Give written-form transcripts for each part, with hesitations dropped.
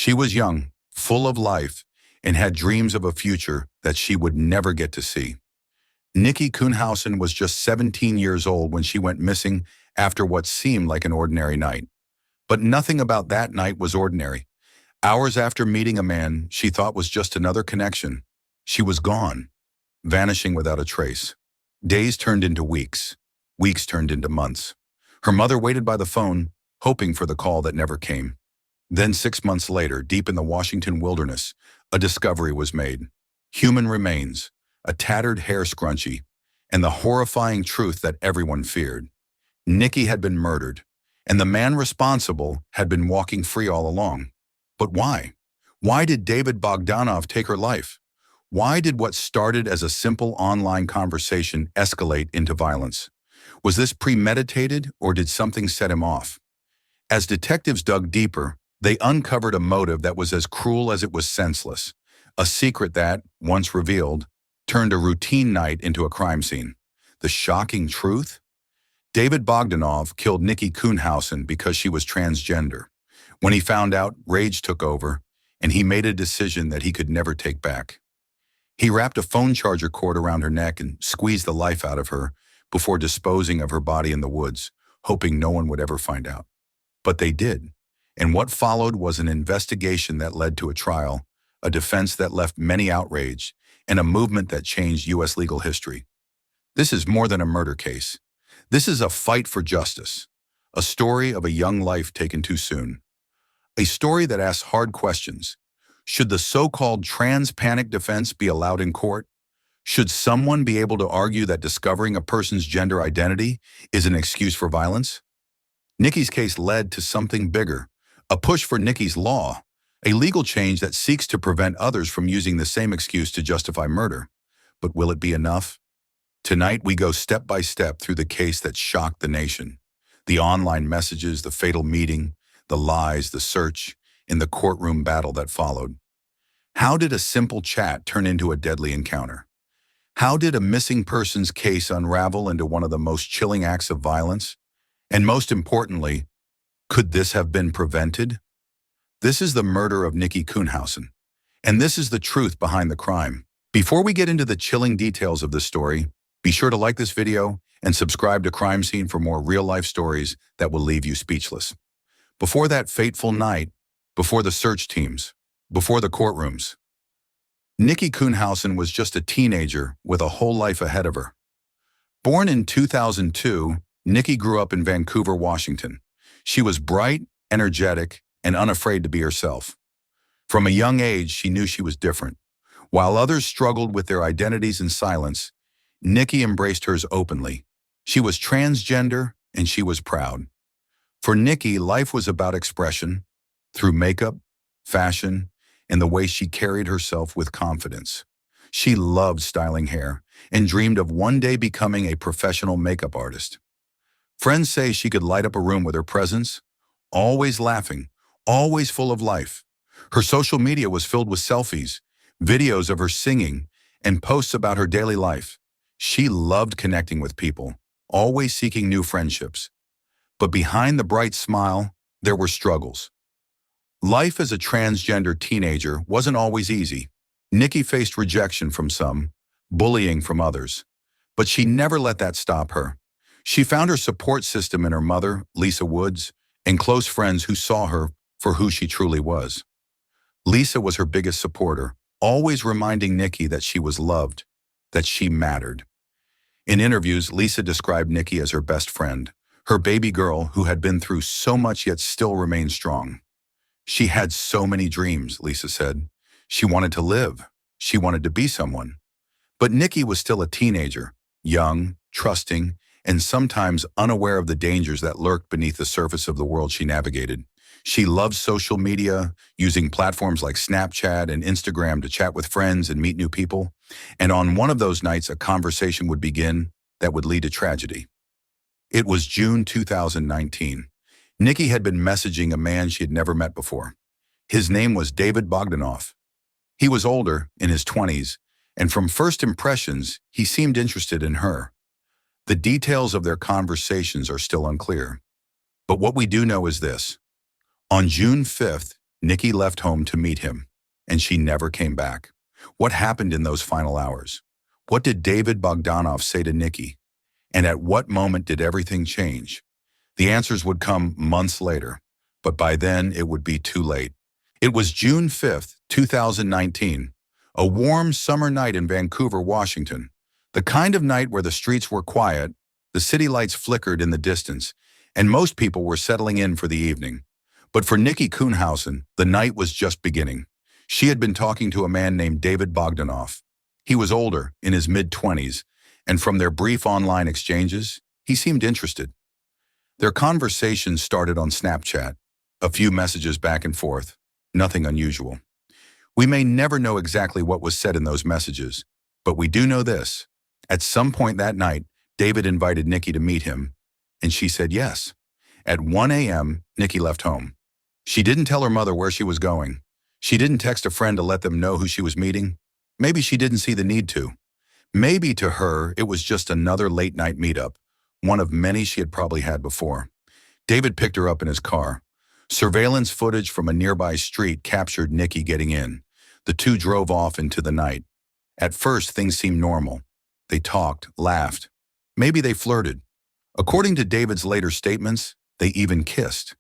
She was young, full of life, and had dreams of a future that she would never get to see. Nikki Kuhnhausen was just 17 years old when she went missing after what seemed like an ordinary night. But nothing about that night was ordinary. Hours after meeting a man she thought was just another connection, she was gone, vanishing without a trace. Days turned into weeks. Weeks turned into months. Her mother waited by the phone, hoping for the call that never came. Then 6 months later, deep in the Washington wilderness, a discovery was made. Human remains, a tattered hair scrunchie, and the horrifying truth that everyone feared. Nikki had been murdered, and the man responsible had been walking free all along. But why? Why did David Bogdanov take her life? Why did what started as a simple online conversation escalate into violence? Was this premeditated, or did something set him off? As detectives dug deeper, they uncovered a motive that was as cruel as it was senseless. A secret that, once revealed, turned a routine night into a crime scene. The shocking truth? David Bogdanov killed Nikki Kuhnhausen because she was transgender. When he found out, rage took over, and he made a decision that he could never take back. He wrapped a phone charger cord around her neck and squeezed the life out of her before disposing of her body in the woods, hoping no one would ever find out. But they did, and what followed was an investigation that led to a trial, a defense that left many outraged, and a movement that changed U.S. legal history. This is more than a murder case. This is a fight for justice, a story of a young life taken too soon. A story that asks hard questions. Should the so-called trans panic defense be allowed in court? Should someone be able to argue that discovering a person's gender identity is an excuse for violence? Nikki's case led to something bigger, a push for Nikki's law, a legal change that seeks to prevent others from using the same excuse to justify murder. But will it be enough? Tonight we go step by step through the case that shocked the nation. The online messages, the fatal meeting, the lies, the search, and the courtroom battle that followed. How did a simple chat turn into a deadly encounter? How did a missing persons case unravel into one of the most chilling acts of violence? And most importantly, could this have been prevented? This is the murder of Nikki Kuhnhausen, and this is the truth behind the crime. Before we get into the chilling details of this story, be sure to like this video and subscribe to Crime Scene for more real-life stories that will leave you speechless. Before that fateful night, before the search teams, before the courtrooms, Nikki Kuhnhausen was just a teenager with a whole life ahead of her. Born in 2002, Nikki grew up in Vancouver, Washington. She was bright, energetic, and unafraid to be herself. From a young age, she knew she was different. While others struggled with their identities in silence, Nikki embraced hers openly. She was transgender, and she was proud. For Nikki, life was about expression, through makeup, fashion, and the way she carried herself with confidence. She loved styling hair and dreamed of one day becoming a professional makeup artist. Friends say she could light up a room with her presence, always laughing, always full of life. Her social media was filled with selfies, videos of her singing, and posts about her daily life. She loved connecting with people, always seeking new friendships. But behind the bright smile, there were struggles. Life as a transgender teenager wasn't always easy. Nikki faced rejection from some, bullying from others. But she never let that stop her. She found her support system in her mother, Lisa Woods, and close friends who saw her for who she truly was. Lisa was her biggest supporter, always reminding Nikki that she was loved, that she mattered. In interviews, Lisa described Nikki as her best friend, her baby girl who had been through so much yet still remained strong. She had so many dreams, Lisa said. She wanted to live. She wanted to be someone. But Nikki was still a teenager, young, trusting, and sometimes unaware of the dangers that lurked beneath the surface of the world she navigated. She loved social media, using platforms like Snapchat and Instagram to chat with friends and meet new people. And on one of those nights, a conversation would begin that would lead to tragedy. It was June 2019. Nikki had been messaging a man she had never met before. His name was David Bogdanov. He was older, in his 20s, and from first impressions, he seemed interested in her. The details of their conversations are still unclear. But what we do know is this. On June 5th, Nikki left home to meet him, and she never came back. What happened in those final hours? What did David Bogdanov say to Nikki? And at what moment did everything change? The answers would come months later, but by then it would be too late. It was June 5th, 2019, a warm summer night in Vancouver, Washington. The kind of night where the streets were quiet, the city lights flickered in the distance, and most people were settling in for the evening. But for Nikki Kuhnhausen, the night was just beginning. She had been talking to a man named David Bogdanov. He was older, in his mid-20s, and from their brief online exchanges, he seemed interested. Their conversation started on Snapchat, a few messages back and forth, nothing unusual. We may never know exactly what was said in those messages, but we do know this. At some point that night, David invited Nikki to meet him, and she said yes. At 1 a.m., Nikki left home. She didn't tell her mother where she was going. She didn't text a friend to let them know who she was meeting. Maybe she didn't see the need to. Maybe to her, it was just another late-night meetup, one of many she had probably had before. David picked her up in his car. Surveillance footage from a nearby street captured Nikki getting in. The two drove off into the night. At first, things seemed normal. They talked, laughed. Maybe they flirted. According to David's later statements, they even kissed.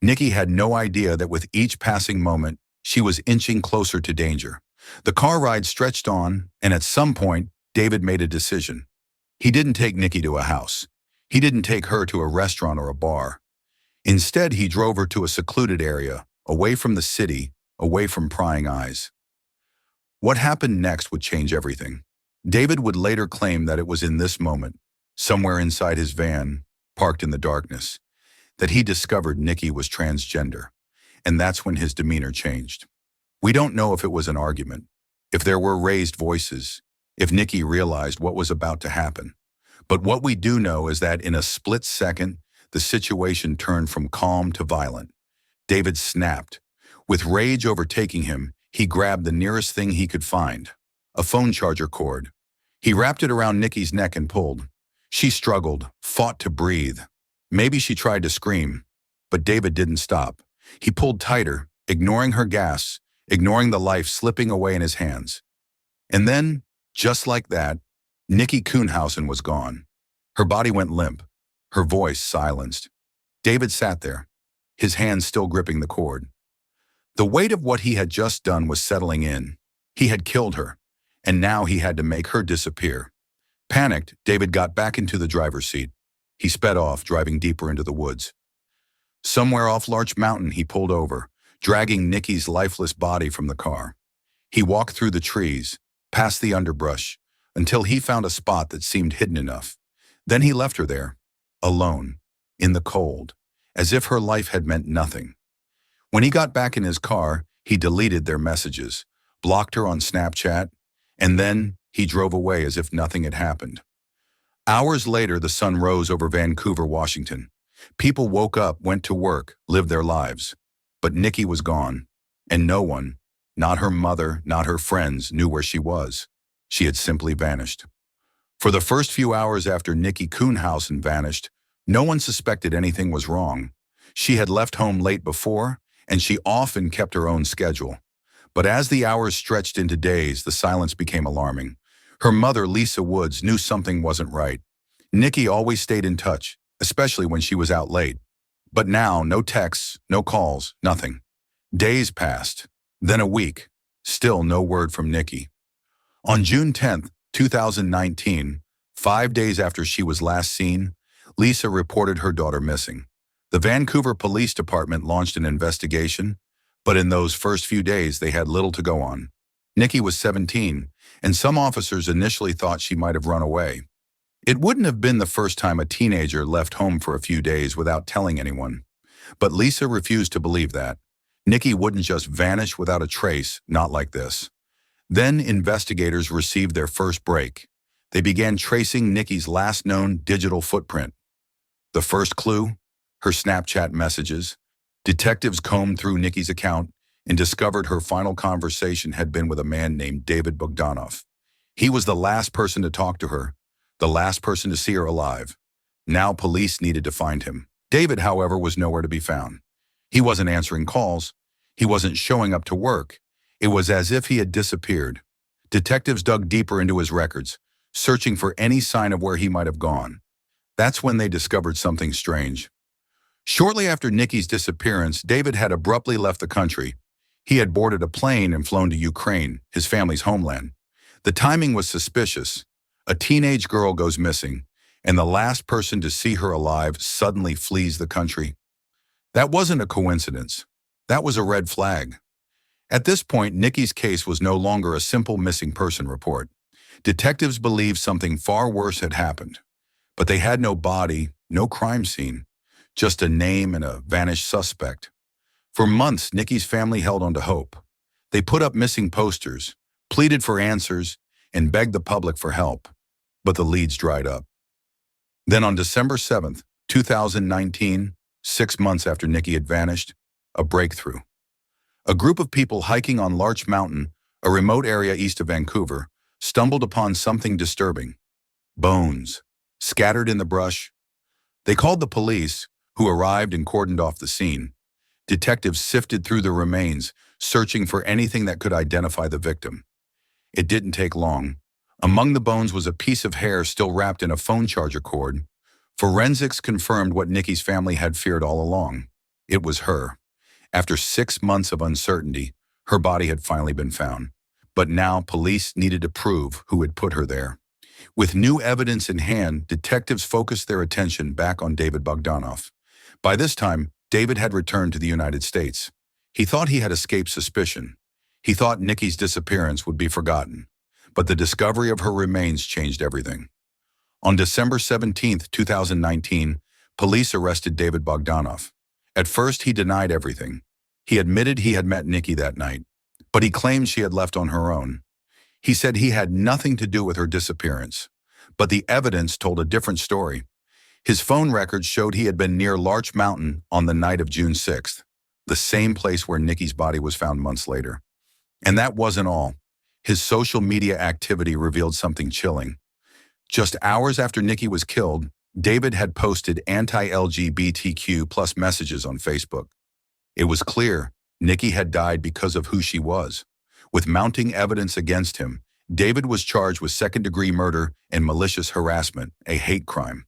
Nikki had no idea that with each passing moment, she was inching closer to danger. The car ride stretched on, and at some point, David made a decision. He didn't take Nikki to a house. He didn't take her to a restaurant or a bar. Instead, he drove her to a secluded area, away from the city, away from prying eyes. What happened next would change everything. David would later claim that it was in this moment, somewhere inside his van, parked in the darkness, that he discovered Nikki was transgender, and that's when his demeanor changed. We don't know if it was an argument, if there were raised voices, if Nikki realized what was about to happen. But what we do know is that in a split second, the situation turned from calm to violent. David snapped. With rage overtaking him, he grabbed the nearest thing he could find, a phone charger cord. He wrapped it around Nikki's neck and pulled. She struggled, fought to breathe. Maybe she tried to scream, but David didn't stop. He pulled tighter, ignoring her gasps, ignoring the life slipping away in his hands. And then, just like that, Nikki Kuhnhausen was gone. Her body went limp, her voice silenced. David sat there, his hands still gripping the cord. The weight of what he had just done was settling in. He had killed her, and now he had to make her disappear. Panicked, David got back into the driver's seat. He sped off, driving deeper into the woods. Somewhere off Larch Mountain, he pulled over, dragging Nikki's lifeless body from the car. He walked through the trees, past the underbrush, until he found a spot that seemed hidden enough. Then he left her there, alone, in the cold, as if her life had meant nothing. When he got back in his car, he deleted their messages, blocked her on Snapchat, and then he drove away as if nothing had happened. Hours later, the sun rose over Vancouver, Washington. People woke up, went to work, lived their lives. But Nikki was gone, and no one, not her mother, not her friends, knew where she was. She had simply vanished. For the first few hours after Nikki Kuhnhausen vanished, no one suspected anything was wrong. She had left home late before, and she often kept her own schedule. But as the hours stretched into days, the silence became alarming. Her mother, Lisa Woods, knew something wasn't right. Nikki always stayed in touch, especially when she was out late. But now, no texts, no calls, nothing. Days passed, then a week. Still no word from Nikki. On June 10th, 2019, 5 days after she was last seen, Lisa reported her daughter missing. The Vancouver Police Department launched an investigation, but in those first few days they had little to go on. Nikki was 17, and some officers initially thought she might have run away. It wouldn't have been the first time a teenager left home for a few days without telling anyone. But Lisa refused to believe that. Nikki wouldn't just vanish without a trace, not like this. Then investigators received their first break. They began tracing Nikki's last known digital footprint. The first clue? Her Snapchat messages. Detectives combed through Nikki's account and discovered her final conversation had been with a man named David Bogdanov. He was the last person to talk to her, the last person to see her alive. Now police needed to find him. David, however, was nowhere to be found. He wasn't answering calls. He wasn't showing up to work. It was as if he had disappeared. Detectives dug deeper into his records, searching for any sign of where he might have gone. That's when they discovered something strange. Shortly after Nikki's disappearance, David had abruptly left the country. He had boarded a plane and flown to Ukraine, his family's homeland. The timing was suspicious. A teenage girl goes missing, and the last person to see her alive suddenly flees the country. That wasn't a coincidence. That was a red flag. At this point, Nikki's case was no longer a simple missing person report. Detectives believed something far worse had happened. But they had no body, no crime scene, just a name and a vanished suspect. For months, Nikki's family held on to hope. They put up missing posters, pleaded for answers, and begged the public for help. But the leads dried up. Then on December 7th, 2019, 6 months after Nikki had vanished, a breakthrough. A group of people hiking on Larch Mountain, a remote area east of Vancouver, stumbled upon something disturbing. Bones, scattered in the brush. They called the police, who arrived and cordoned off the scene. Detectives sifted through the remains, searching for anything that could identify the victim. It didn't take long. Among the bones was a piece of hair still wrapped in a phone charger cord. Forensics confirmed what Nikki's family had feared all along. It was her. After 6 months of uncertainty, her body had finally been found. But now police needed to prove who had put her there. With new evidence in hand, detectives focused their attention back on David Bogdanov. By this time, David had returned to the United States. He thought he had escaped suspicion. He thought Nikki's disappearance would be forgotten. But the discovery of her remains changed everything. On December 17, 2019, police arrested David Bogdanov. At first, he denied everything. He admitted he had met Nikki that night, but he claimed she had left on her own. He said he had nothing to do with her disappearance, but the evidence told a different story. His phone records showed he had been near Larch Mountain on the night of June 6th, the same place where Nikki's body was found months later. And that wasn't all. His social media activity revealed something chilling. Just hours after Nikki was killed, David had posted anti-LGBTQ+ messages on Facebook. It was clear Nikki had died because of who she was. With mounting evidence against him, David was charged with second-degree murder and malicious harassment, a hate crime.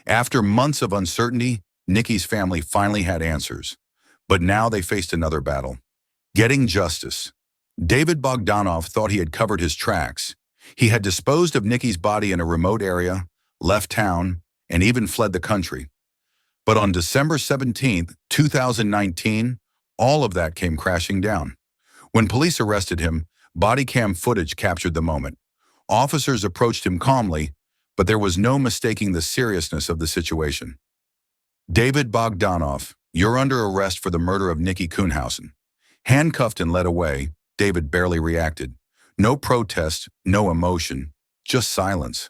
After months of uncertainty, Nikki's family finally had answers. But now they faced another battle: getting justice. David Bogdanov thought he had covered his tracks. He had disposed of Nikki's body in a remote area, left town, and even fled the country. But on December 17, 2019, all of that came crashing down. When police arrested him, body cam footage captured the moment. Officers approached him calmly, but there was no mistaking the seriousness of the situation. David Bogdanov, you're under arrest for the murder of Nikki Kuhnhausen. Handcuffed and led away, David barely reacted. No protest, no emotion, just silence.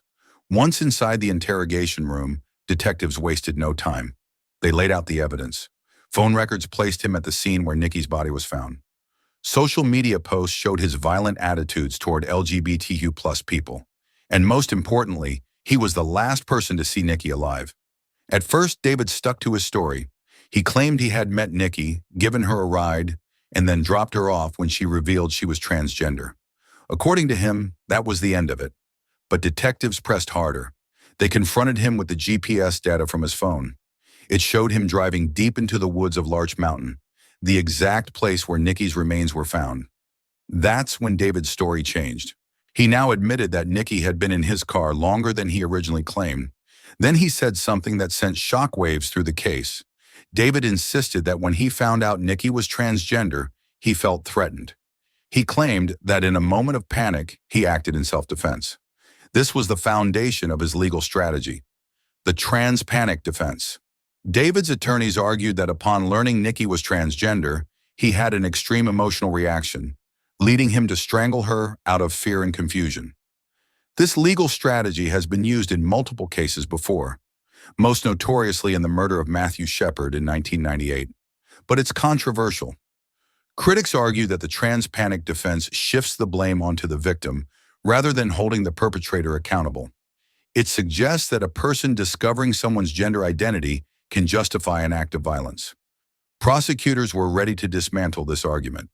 Once inside the interrogation room, detectives wasted no time. They laid out the evidence. Phone records placed him at the scene where Nikki's body was found. Social media posts showed his violent attitudes toward LGBTQ+ people. And most importantly, he was the last person to see Nikki alive. At first, David stuck to his story. He claimed he had met Nikki, given her a ride, and then dropped her off when she revealed she was transgender. According to him, that was the end of it. But detectives pressed harder. They confronted him with the GPS data from his phone. It showed him driving deep into the woods of Larch Mountain, the exact place where Nikki's remains were found. That's when David's story changed. He now admitted that Nikki had been in his car longer than he originally claimed. Then he said something that sent shockwaves through the case. David insisted that when he found out Nikki was transgender, he felt threatened. He claimed that in a moment of panic, he acted in self-defense. This was the foundation of his legal strategy, the trans panic defense. David's attorneys argued that upon learning Nikki was transgender, he had an extreme emotional reaction, leading him to strangle her out of fear and confusion. This legal strategy has been used in multiple cases before, most notoriously in the murder of Matthew Shepard in 1998. But it's controversial. Critics argue that the trans panic defense shifts the blame onto the victim rather than holding the perpetrator accountable. It suggests that a person discovering someone's gender identity can justify an act of violence. Prosecutors were ready to dismantle this argument.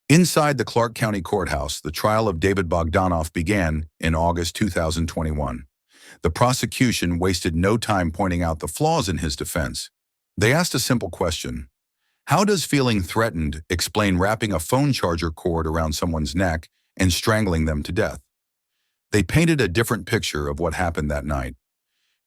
Inside the Clark County Courthouse, the trial of David Bogdanoff began in August 2021. The prosecution wasted no time pointing out the flaws in his defense. They asked a simple question: how does feeling threatened explain wrapping a phone charger cord around someone's neck and strangling them to death? They painted a different picture of what happened that night.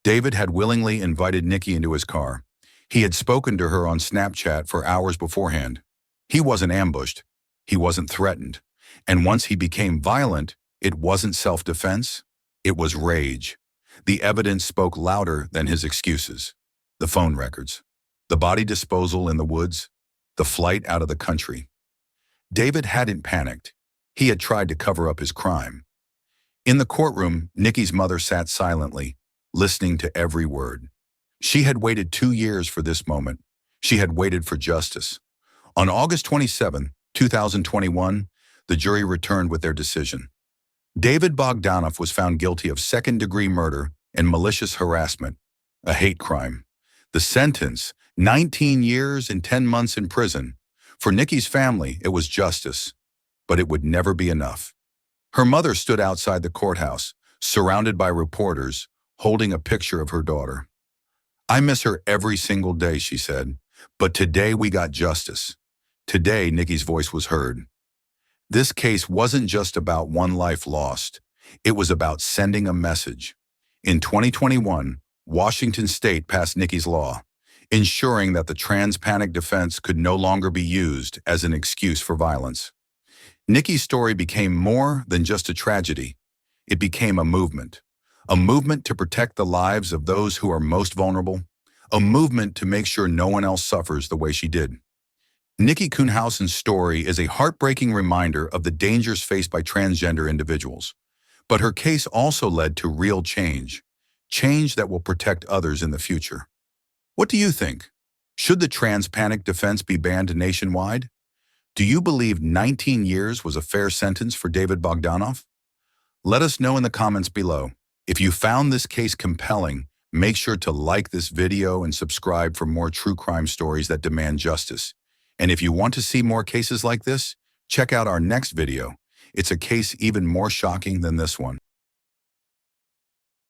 David had willingly invited Nikki into his car. He had spoken to her on Snapchat for hours beforehand. He wasn't ambushed. He wasn't threatened. And once he became violent, it wasn't self-defense. It was rage. The evidence spoke louder than his excuses. The phone records, the body disposal in the woods, the flight out of the country. David hadn't panicked. He had tried to cover up his crime. In the courtroom, Nikki's mother sat silently, listening to every word. She had waited 2 years for this moment. She had waited for justice. On August 27, 2021, the jury returned with their decision. David Bogdanoff was found guilty of second-degree murder and malicious harassment, a hate crime. The sentence, 19 years and 10 months in prison. For Nikki's family, it was justice, but it would never be enough. Her mother stood outside the courthouse, surrounded by reporters, holding a picture of her daughter. "I miss her every single day," she said, "but today we got justice." Today, Nikki's voice was heard. This case wasn't just about one life lost. It was about sending a message. In 2021, Washington State passed Nikki's law, ensuring that the trans panic defense could no longer be used as an excuse for violence. Nikki's story became more than just a tragedy. It became a movement to protect the lives of those who are most vulnerable, a movement to make sure no one else suffers the way she did. Nikki Kuhnhausen's story is a heartbreaking reminder of the dangers faced by transgender individuals. But her case also led to real change that will protect others in the future. What do you think? Should the trans panic defense be banned nationwide? Do you believe 19 years was a fair sentence for David Bogdanoff? Let us know in the comments below. If you found this case compelling, make sure to like this video and subscribe for more true crime stories that demand justice. And if you want to see more cases like this, check out our next video. It's a case even more shocking than this one.